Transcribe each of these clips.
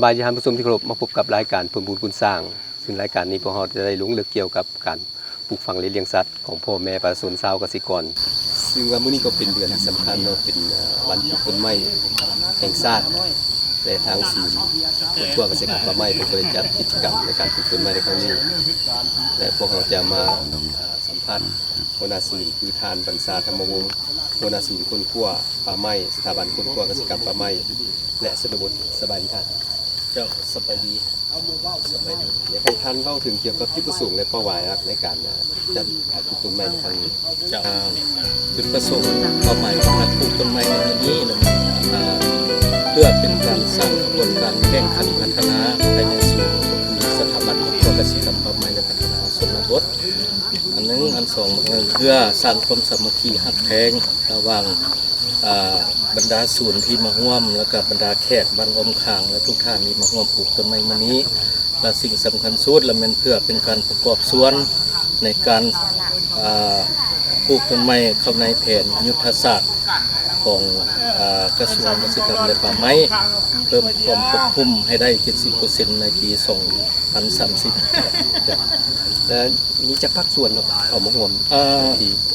บายดีท่านผู้ชมที่เคารพมาพบกับรายการเพิ่มพูนคุณสร้างซึ่งรายการนี้พวกเราจะได้ลงลึกเกี่ยวกับการปลูกฝังเลี้ยงสัตว์ของพ่อแม่ประชาชนชาวเกษตรกรซึ่งว่ามื้อนี้ก็เป็นเดือนสำคัญเนาะเป็นวันปลูกต้นไม้แห่งชาติและทางศูนย์ทั่วเกษตรกรรมป่าไม้เพิ่นก็ได้จัดกิจกรรมในการปลูกต้นไม้ในครั้งนี้และพวกเราจะมาสัมภาษณ์หัวหน้าศูนย์คือทานบรรษาธรรมวงศ์หัวหน้าศูนย์ค้นคว้าป่าไม้สถาบันค้นคว้าเกษตรกรรมป่าไม้และชนบทสบายดีท่านเจ้าสบายดีอยากให้ท่านเล่าถึงเกี่ยวกับจุดประสงค์และเป้าหมายในการจัดปลูกต้นไม้ในครั้งนี้จุดประสงค์เป้าหมายของการปลูกต้นไม้ในวันนี้เพื่อเป็นการสร้างกระบวนการแข่งขันพัฒนาภายในศูนย์ก็คือสถาบันของเกษตรกรรมป่าไม้และพัฒนาชนบทอันหนึ่งอันสองเพื่อสร้างความสามัคคีหักแพงระหว่างบรรดาศูนย์ที่มาร่วมแล้วก็บรรดาแขกบ้านอมคางและทุกท่านนี้มาร่วมปลูกต้นไม้มื้อนี้และสิ่งสำคัญสุดและมันเพื่อเป็นการประกอบส่วนในการปลูกต้นไม้เข้าในแผนยุทธศาสตร์ของกระทรวงเกษตรกรรมและป่าไม้เพิ่มความควบคุมให้ได้ 70% ในปี2030และมีจักภาคส่วนเข้ามาร่วม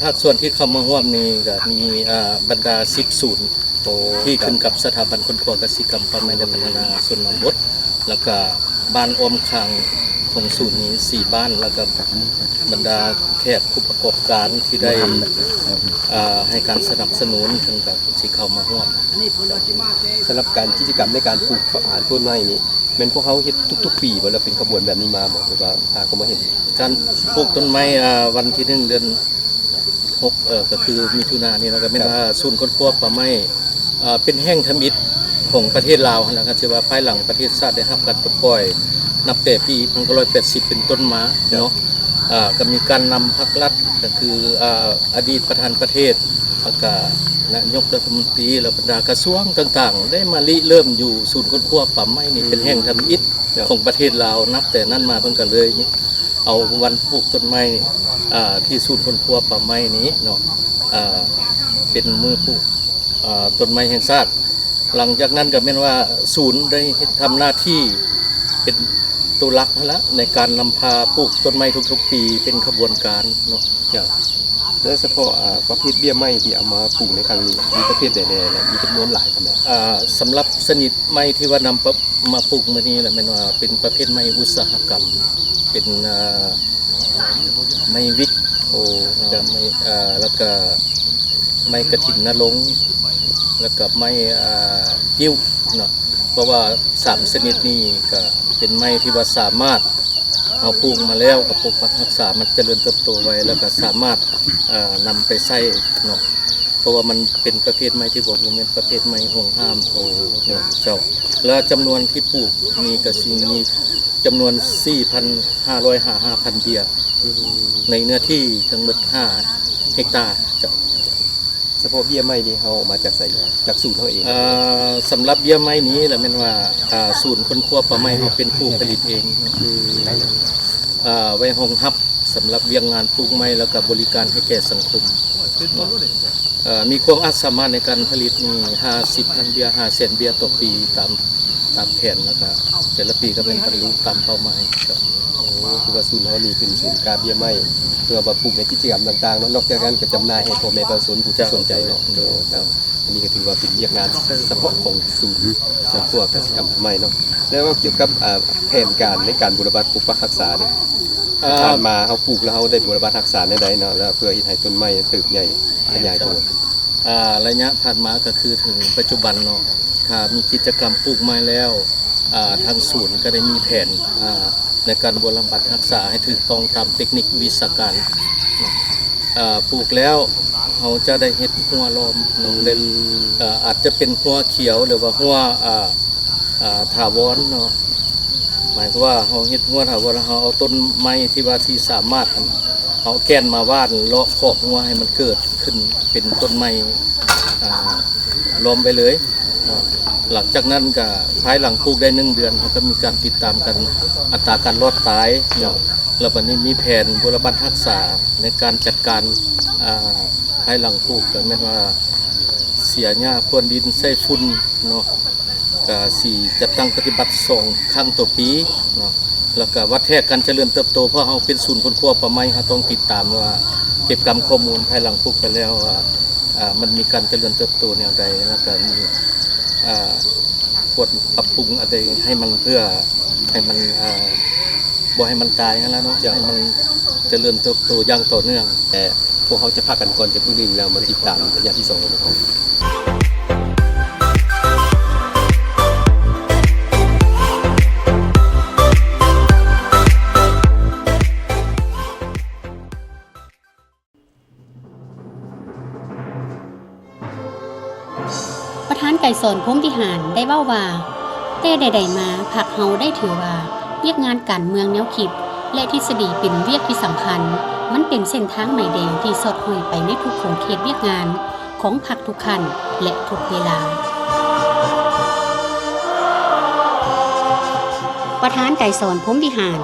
ภาคส่วนที่เข้ามาร่วมนี้ก็มีบรรดา10ศูนย์ที่ขึ้นกับสถาบันค้นคว้าเกษตรกรรมป่าไม้และพัฒนาชนบทแล้วก็บ้านอ้อมคางของศูนย์นี้4บ้านแล้วก็บรรดาแขกผู้ประกอบการที่ได้ให้การสนับสนุนถึงกับที่เข้ามาร่วมสำหรับการกิจกรรมในการปลูกต้นไม้นี้เป็นพวกเขาเฮ็ดทุกๆปีบ่แล้วเป็นขบวนแบบนี้มาบ่หรือว่าก็มาเห็นการปลูกต้นไม้วันที่1เดือน6ก็คือมิถุนายนนี้แล้วก็แม่นว่าศูนย์ค้นคว้าป่าไม้เป็นแห่งทมิตรของประเทศลาวนะครับที่ว่าภายหลังประเทศชาติได้รับการปลดปล่อยนับแต่ปี1980เป็นต้นมาเนาะก็มีการนำพรรครัฐก็คืออดีตประธานประเทศแล้วก็นายกรัฐมนตรีและบรรดากระทรวงต่างๆได้มาริเริ่มอยู่ศูนย์ค้นคว้าป่าไม้นี่เป็นแห่งทมิตรของประเทศลาวนับแต่นั้นมาเพิ่นก็เลยเอาวันปลูกต้นไม้ที่ศูนย์ค้นคว้าป่าไม้นี้เนาะเป็นมือปลูกต้นไม้แห่งชาติหลังจากนั้นก็แม่นว่าศูนย์ได้ทำหน้าที่เป็นตัวหลักแล้วในการนำพาปลูกต้นไม้ทุกๆปีเป็นขบวนการเนาะโดยเฉพาะประเภทเบี้ยไม้ที่เอามาปลูกในครั้งนี้มีประเภทใดๆและมีจำนวนหลายขนาดสำหรับชนิดไม้ที่ว่านำมาปลูกมื้อนี้แหละแม่นว่าเป็นประเภทไม้อุตสาหกรรมเป็นไม้วิกไม้แล้วก็ไม้กระถินนรงค์แล้วก็ไม้ติ้วเนาะเพราะว่า3ชนิดนี้ก็เป็นไม้ที่ว่าสามารถเอาปลูกมาแล้วกับปลูกรักษามันเจริญเติบโตไว้แล้วก็สามารถนำไปใช้เนาะเพราะว่ามันเป็นประเภทไม้ที่บอกว่าเป็นประเภทไม้ห่วงห้ามเจ้าและจำนวนที่ปลูกมีก็สิมีจำนวน 4,500 เบียร์ในเนื้อที่ทั้งหมด5 เฮกตาร์เจ้าเฉพาะเบี้ยไม้นี่เฮามาจากไสจากศูนย์เฮาเองสำหรับเบี้ยไม้นี้แหละแม่นว่าศูนย์ค้นคว้าป่าไม้เฮาเป็นผู้ผลิตเองไว้รองรับสำหรับเวียงงานปลูกไม้แล้วก็บริการให้แก่สังคมมีความสามารถในการผลิตนี่50,000 เบียร์ 500,000 เบียร์ต่อปีตามแผนแล้วก็แต่ละปีก็เป็นบรรลุตามเป้าหมายครับคือว่าศูนย์เฮานี่เป็นศูนย์การเบี้ยไม้เพื่อมาปลูกในกิจกรรมต่างๆเนาะนอกจากนั้นก็จำหน่ายให้พ่อแม่ประชาชนผู้สนใจเนาะอันนี้ก็ถือว่าเป็นเรียกงานเฉพาะของศูนย์พวกกิจกรรมใหม่เนาะแล้วก็เกี่ยวกับแผนการในการบูรณะปลูกรักษาเนี่ยผ่านมาเฮาปลูกแล้วเฮาได้บูรณะรักษาในใดเนาะแล้วเพื่อเฮ็ดให้ต้นไม้เติบใหญ่ขยายตัวระยะผ่านมาก็คือถึงปัจจุบันเนาะถ้ามีกิจกรรมปลูกไม้แล้วทางศูนย์ก็ได้มีแผนในการบูรณะรักษาให้ถูกต้องตามเทคนิควิชาการปลูกแล้วเขาจะได้เฮ็ดหัวล้อมเล่นอาจจะเป็นหัวเขียวหรือว่าหัวถาวรเนาะหมายความว่าเขาเฮ็ดหัวถาวรเขาเอาต้นไม้ที่ว่าที่สามารถเอาแกนมาวาดเลาะขอบหัวให้มันเกิดขึ้นเป็นต้นไม้ล้อมไปเลยหลังจากนั้นก็ภายหลังปลูกได้1 เดือนเขาก็มีการติดตามกันอัตราการรอดตายแล้วบัดนี้มีแผนบูรณะรักษาในการจัดการภายหลังปลูกก็แม่นว่าเสียหญ้าพรวนดินใส่ฝุ่นเนาะ ก็สิจัดตั้งปฏิบัติ2ครั้งต่อปีเนาะแล้วก็วัดแท้การเจริญเติบโตเพราะเฮาเป็นศูนย์ค้นคว้าป่าไม้เฮาต้องติดตามว่าเก็บกรรมข้อมูลภายหลังปลูกไปแล้วว่ามันมีการเจริญเติบโตแนวใดแล้วก็มีควรปรับปรุงอะไรให้มันเพื่อให้มันบ่ให้มันตายแล้วเนาะให้มันเจริญเติบโตอย่างต่อเนื่อง แต่พวกเขาจะพักกันก่อนจะพึ่ง1แล้วมาติดตามระยะที่2ของพวกเขาประธานไก่สอนพรหมวิหารได้เว้าว่าแต่ใดๆมาพรรคเฮาได้ถือว่าเวียกงานการเมืองแนวคิดและทฤษฎีเป็นเวียกที่สำคัญมันเป็นเส้นทางใหม่แดงที่สอดห้อยไปในทุกโครงเขตเวียกงานของพรรคทุกขั้นและทุกเวลาประธานไก่สอนพรหมวิหาร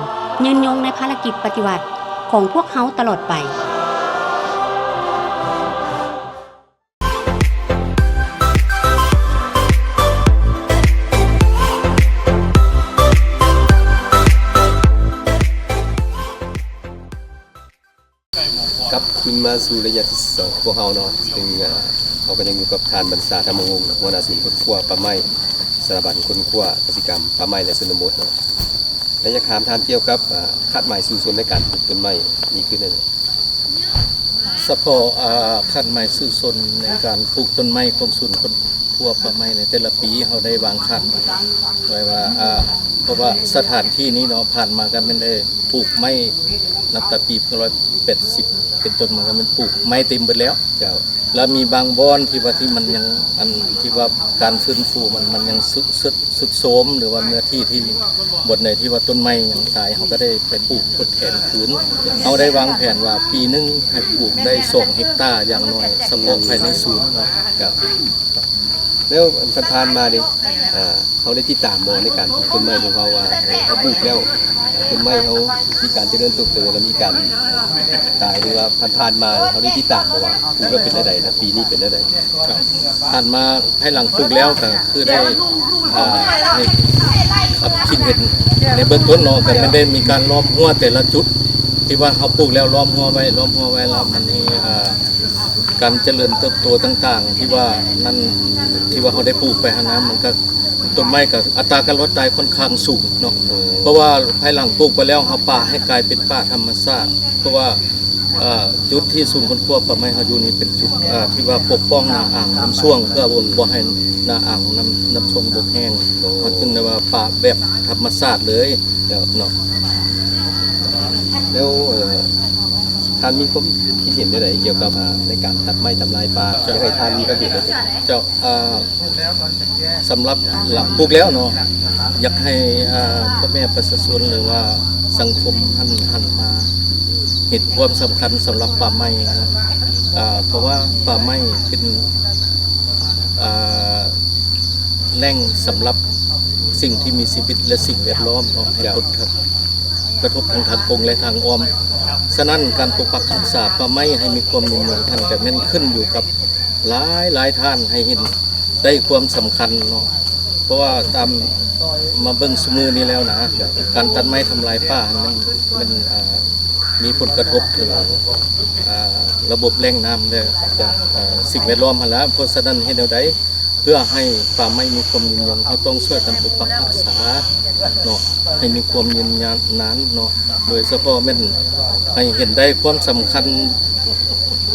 ยืนยงในภารกิจปฏิวัติของพวกเฮาตลอดไปกลับขึ้นมาสู่ระยะที่2ของพวกเขาเนาะซึ่งเขาก็ยังอยู่กับทานบรรษาธรรมวงศ์หัวหน้าศูนย์ค้นคว้าป่าไม้สถาบันค้นคว้ากสิกรรมป่าไม้และชนบทเนาะและอยากถามท่านเกี่ยวกับคาดหมายสู่ชนในการปลูกต้นไม้นี่คือนั่น เฉพาะขั้นหมายสื่อสนในการปลูกต้นไม้ของศูนย์คนครัวป่าไม้ในแต่ละปีเขาได้วางขั้นไว้ว่าเพราะว่าสถานที่นี้เนาะผ่านมากันเป็นได้ปลูกไม้นับแต่ปี180เป็นต้นมากันมันปลูกไม้เต็มหมดแล้ว เจ้า แล้วมีบางบ่อนที่ว่าที่มันยังอันที่ว่าการฟื้นฟูมันยังสุดโทรมหรือว่าเนื้อที่ที่บทไหนที่ว่าต้นไม้ยังตายเขาก็ได้ไปปลูกทดแทนคืนเอาได้วางแผนว่าปีนึงให้ปลูกได้2 เฮกตาร์อย่างน้อยสำหรับภายในศูนย์เนาะ ครับแล้วประธานมาดิเขาได้ติดตามมองในการปลูกต้นไม้ของเขาว่าเขาปลูกแล้วต้นไม้เขามีการเจริญเติบโตและมีการตายหรือว่าผ่านมาเขาได้ติดตามมาว่าปลูกแล้วเป็นอะไรนะปีนี้เป็นอะไร ครับผ่านมาให้หลังปลูกแล้วก็คือได้ให้ครับคิดเห็นในเบื้องต้นเนาะก็ไม่ได้มีการล้อมหัวแต่ละจุดที่ว่าเขาปลูกแล้วล้อมหัวไว้แล้วมันให้การเจริญเติบโตต่างๆที่ว่านั่นที่ว่าเขาได้ปลูกไปหาน้ำมันก็ต้นไม้กับอัตราการลดตายค่อนข้างสูงเนาะเพราะว่าภายหลังปลูกไปแล้วเขาป่าให้กลายเป็นป่าธรรมชาติเพราะว่าจุดที่ศูนย์ค้นคว้าป่าไม้เขาอยู่นี่เป็นจุดที่ว่าปกป้องนาอ่างน้ำช่วงเพื่อบ่ให้นาอ่างน้ำช่วงบกแห้งเขาจึงได้ว่าป่าแบบธรรมชาติเลยเนาะ แล้วท่านมีความคิดเห็นอะไรเกี่ยวกับในการตัดไม้ทำลายป่าอยากให้ท่านมีความเห็นอะไร เจ้าสำหรับหลังปลูกแล้วเนาะอยากให้พ่อแม่ประชาชนหรือว่าสังคมหันมาเห็นความสำคัญสำหรับป่าไม้นะเพราะว่าป่าไม้เป็นแหล่งสำหรับสิ่งที่มีชีวิตและสิ่งแวดล้อมเนาะให้ผลกระทบทางตรงและทางอ้อมฉะนั้นการปกปักรักษาป่าไม้ให้มีความยั่งยืนท่านแต่แม่นขึ้นอยู่กับหลายท่านให้เห็นได้ความสำคัญเนาะเพราะว่าตามมาเบิ่งสมือนี้แล้วนะการตัดไม้ทำลายป่ามันมีผลกระทบถึงระบบแหล่งน้ำและสิ่งแวดล้อมแล้วเพราะฉะนั้นเฮ็ดแนวใดเพื่อให้ป่าไม้มีความยืนยงเขาต้องช่วยกันปกปักรักษาเนาะให้มีความยืนนานเนาะโดยเฉพาะแม่นให้เห็นได้ความสำคัญ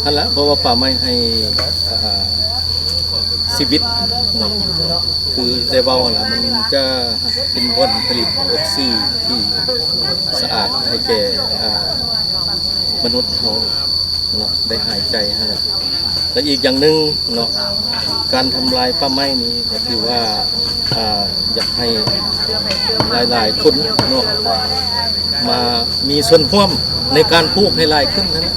นั่นแหละเพราะว่าป่าไม้ให้ชีวิตเนาะคือได้เว้าล่ะมันจะเป็นบ่อนผลิตออกซิที่สะอาดให้แก่มนุษย์เฮาเนาะได้หายใจนั่นแหละและอีกอย่างหนึงเนาะการทำลายป่าไม้นี้ก็คือว่าอยากให้หลายๆคนเนาะมามีส่วนร่วมในการปลูกให้หลายขึ้นนั่นแหละ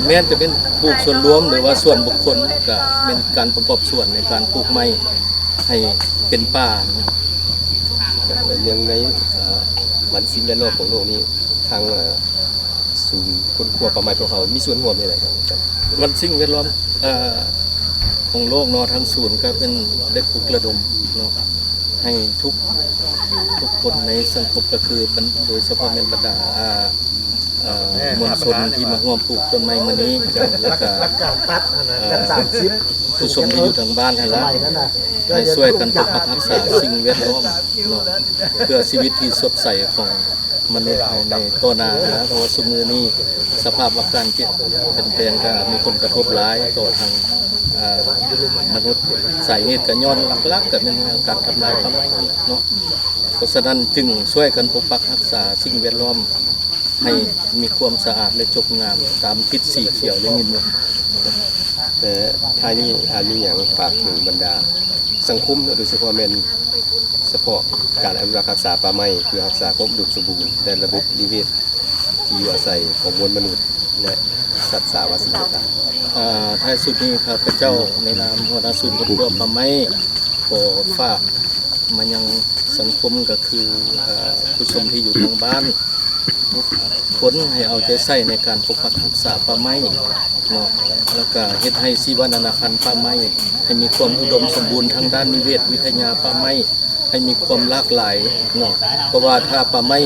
แม้จะเป็นปลูกส่วนรวมหรือว่าส่วนบุคคลก็เป็นการประกอบส่วนในการปลูกไม้ให้เป็นป่า เรื่องในมันสิ่งแวดล้อมของโลกนี้ทางศูนย์ค้นคว้าป่าไม้ของเขามีส่วนร่วมในอะไรครับ มันสิ่งแวดล้อม ของโลกเนาะทั้งศูนย์ก็เป็นได้ปลุกระดมเนาะให้ทุกคนในสังคมก็คือโดยเฉพาะในบรรดามวลชนที่มาร่วมปลูกต้นไม้มื้อนี้แล้วก็ผู้ชมที่อยู่ทางบ้านนั่นล่ะให้ช่วยกันปกปักรักษาสิ่งแวดล้อมเนาะเพื่อชีวิตที่สดใสของมนุษย์ในตัวหน้านะเพราะว่าสมือนี้สภาพอากาศเปลี่ยนแปลงก็มีผลกระทบหลายต่อทางมนุษย์สาเหตุก็ย้อนหลักๆก็เป็นการทำลายป่าไม้เนาะเพราะฉะนั้นจึงช่วยกันปกปักรักษาสิ่งแวดล้อมให้มีความสะอาดและจบงามตามทิศสีเขียวและเงินเงิน แต่ท้ายนี้มีอย่างฝากถึงบรรดาสังคมโดยเฉพาะเฉพาะการอนุรักษ์รักษาป่าไม้เพื่อรักษาความอุดมสมบูรณ์และระบบนิเวศที่อยู่อาศัยของมวลมนุษย์และสัตว์สาวาสิต่างท้ายสุดนี้ครับพระเจ้าในนามหัวหน้าศูนย์คนรวมป่าไม้ขอฝากมายังสังคมก็คือผู้ชมที่อยู่ทางบ้านทุกคนให้เอาใจใส่ในการปกปักรักษาป่าไม้เนาะแล้วก็เฮ็ดให้ชีวนานาพันธุ์ป่าไม้ให้มีความอุดมสมบูรณ์ทางด้านนิเวศวิทยาป่าไม้ให้มีความหลากหลายเนาะเพราะว่าถ้าป่าไม้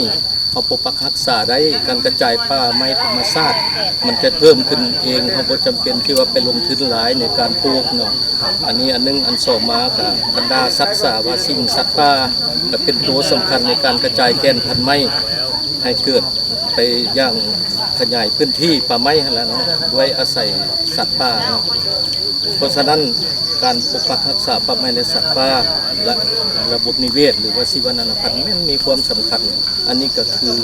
เอาปกปักรักษาได้การกระจายป่าไม้ธรรมชาติมันจะเพิ่มขึ้นเองเขาบ่จำเป็นที่ว่าไปลงทุนหลายในการปลูกเนาะอันนี้อันนึงอันสองมาก็บรรดาสัตว์สาวาสิ่งสัตว์ป่าก็เป็นตัวสำคัญในการกระจายแก่นพันธุ์ไม้ให้เกิดไปอย่างขยายพื้นที่ป่าไม้แล้วเนาะด้วยอาศัยสัตว์ป่าเนาะเพราะฉะนั้นการปกปักรักษาป่าไม้และสัตว์ป่าและระบบนิเวศหรือว่าชีวนานาพันธุ์มันมีความสำคัญอันนี้ก็คือ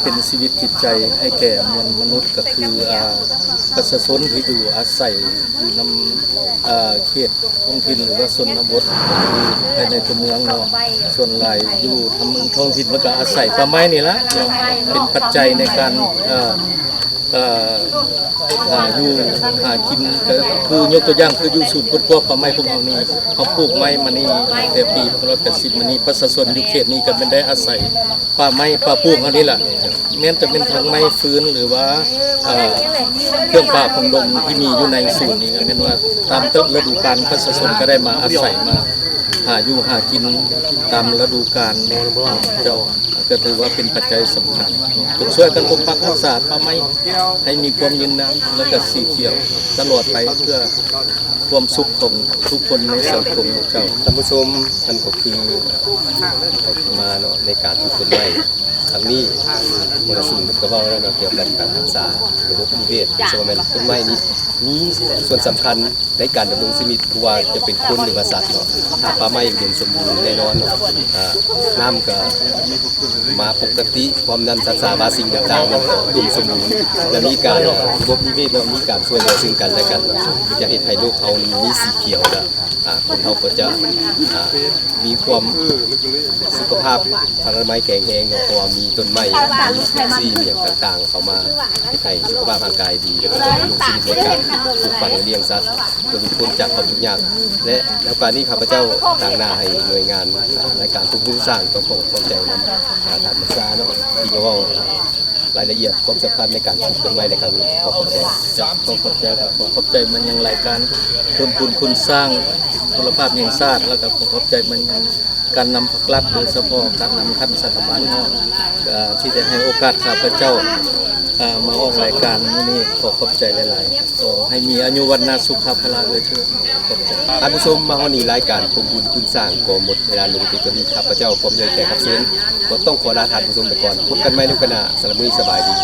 เป็นชีวิตจิตใจให้แก่มนุษย์ก็คือประชาชนที่อยู่อาศัยอยู่นำเขตท้องถิ่นหรือว่าชนบทภายในตัวเมืองเนาะส่วนหลายอยู่ทำเมืองท้องถิ่นมันก็อาศัยป่าไม้นี่ละเป็นปัจจัยในการหาอยู่หากินก็คือยกตัวอย่างคืออยู่ศูนย์ควบป่าไม้พวกเรานี่เขาปลูกไม้มานี่แต่ปี1980มานี่ประชาชนอยู่เขตนี้ก็เป็นได้อาศัยป่าไม้ป่าปลูกเขานี่แหละแม้จะเป็นทางไม้ฟื้นหรือว่าเครื่องป่าของดงที่มีอยู่ในศูนย์นี้ก็เป็นว่าตามฤดูกาลประชาชนก็ได้มาอาศัยมาหาอยู่หากินตามฤดูกาลเจ้าก็ถือว่าเป็นปัจจัยสำคัญช่วยกันปกปักรักษาป่าไม้ให้มีความยืนนานและก็สีเขียวตลอดไปเพื่อความสุขของทุกคนในสังคมเจ้า ท่านผู้ชมท่านก็คือมาเนาะในการปลูกต้นไม้ครั้งนี้มรสุมก็เว้าแล้วเนาะเกี่ยวกับการรักษาระบบนิเวศโซแมนต้นไม้นี้มีส่วนสำคัญในการดำรงชีวิตว่าจะเป็นคนหรือว่าสัตว์เนาะถ้าป่าไม้อุดมสมบูรณ์แน่นอนเนาะน้ำก็มาปกติความนั้นสัตว์สาวาสิ่งต่างๆมันอุดมสมบูรณ์และมีการระบบนิเวศเนาะมีการช่วยเหลือซึ่งกันและกันเนาะอยากให้ไทยโลกเขามีสีเขียวนะคนเขาก็จะมีความสุขภาพทางอนามัยแข็งแรงเพราะว่ามีต้นไม้มีซีเมียงต่างๆเข้ามาให้สุขภาพร่างกายดีแล้วก็ลงชีวิตในการปลูกฝังและเลี้ยงสัตว์โดยพ้นจากความทุกข์ยากและแล้วการนี้ข้าพเจ้าต่างหน้าให้หน่วยงานในการทุกบุญสร้างก็ขอขอบใจนำทางศึกษาเนาะที่มาเว้ารายละเอียดความสำคัญในการปลูกต้นไม้ในครั้งนี้ขอขอบใจ ขอขอบใจครับขอขอบใจมันยังรายการเพิ่มพูนคุณสร้างพลภาพแห่งชาติแล้วก็ขอขอบใจมันยังการนำภาครัฐโดยเฉพาะการนำท่านสถาบันที่ได้ให้โอกาสข้าพเจ้ามาออกรายการนี้ขอขอบใจหลายๆขอให้มีอายุวันนาสุขภาพเลยเถิดขอบใจ ท่านผู้ชมมาฮอนี่รายการผมบุญคุณสร้างก็หมดเวลาลงที่ตัวนี้ข้าพเจ้าพร้อมด้วยแขกรับเชิญก็ต้องขอลาท่านผู้ชมไปก่อนพบกันใหม่ในโอกาสหน้าสำหรับมื้อนี้สบายดี